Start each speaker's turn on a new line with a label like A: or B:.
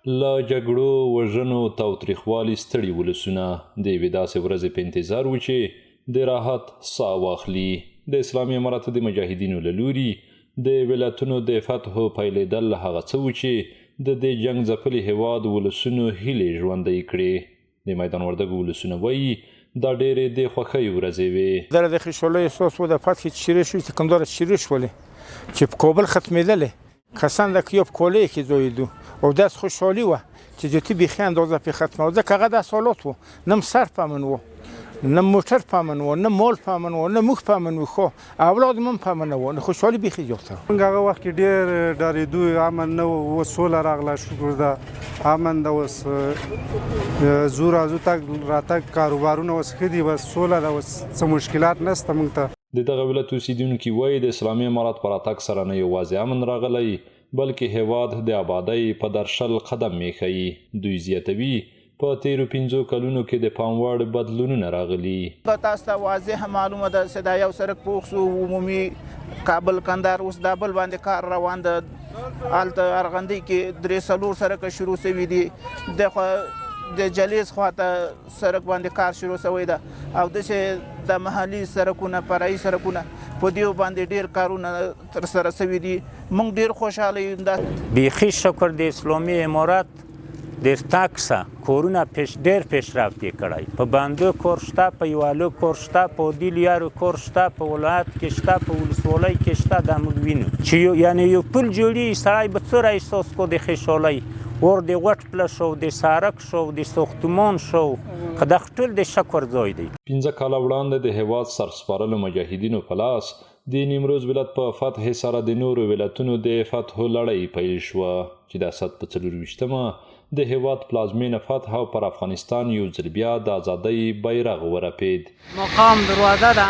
A: له جګړو وژنو تاوتریخوالي ستړي ولسونه د یوې داسې ورځې په انتظار وو چې د راحت ساه واخلي. د اسلامي اماراتو د مجاهدینو له لوري د ولایتونو د فتحو پیلېدل هغه څه و چې د دې جنګ ځپلي هېواد ولسونو هیلې ژوندۍ کړې. د میدان وردګو ولسونه وایي دا ډېرې د خوښۍ ورځې وې.
B: دا د خوشحالۍ احساس و د فتحې چې شروع شوې چې کومداره شروع شولې چې په کابل ختمېدلې کسان د کیو په کولې کې زویدو او داس خوشحالي وه چې جوتي بیخي اندازه پې ختمه و ځکه هغه داسې حالات و نه سر په امن و نه موټر په امن و نه مال په امن و نه موږ په امن و خو اولاد هم په امن و نه خوشحالي بیخي زیاته
C: موږ هغه وخت کې ډېر ډارېدو امن نه و اوس سوله راغله شکر ده امن ده اوس زو راځو تګ راتګ کاروبارونه اوس ښه دي بس سوله ده اوس څه مشکلات نشته موږ ته.
A: د دغه ولایت اوسیدونکي وایي د اسلامي امارات په راتګ سره نه یوازې امن راغلی بلکې هیواد د آبادۍ په درشل قدم ایښی. دوی زیاتوي په تیرو 5 کلونو کې د پام وړ بدلونونه راغلي.
D: تاسو ته واضح معلومه ده چې دا یو سړک پوخ شو عمومي کابل کندهار اوس دا بل باندې کار روان ده. هلته ارغندې کې 3-4 سړکه شروع شوي دي د جلیز خواته سړک باندې کار شروع شوی ده او داسې د محلي سړکونه فرعي سړکونه په دیو باندې ډېر کارونه ترسره شوي دي. موږ ډېر خوشحاله یو.
E: بیخي شکر د اسلامي امارات ډېر تاکسه کورونه ډېر پیشرفت یې کړی. په باندو کور شته، په یوالو کور شته، په عادي لیارو کور شته، په ولایت کې شته، په ولسوالۍ کې شته. دا موږ وینو چې یعنې یو پل جوړي سړی به څومره احساس کو د خوشحالۍ ور د غټ پله شو د سړک شو د ساختمان شو که دا ټول د شکر ځای دی.
A: 15 کاله وړاندې د هېواد سرسپارلو مجاهدینو په لاس د نیمروز ولایت په فتح سره د نورو ولایتونو د فتحو لړۍ پیل شوه چې د اسد په 24مه د هېواد پلازمینه فتح او پر افغانستان یو ځل بیا د ازادۍ بیرغ ورپېد.
F: مقام دروازه ده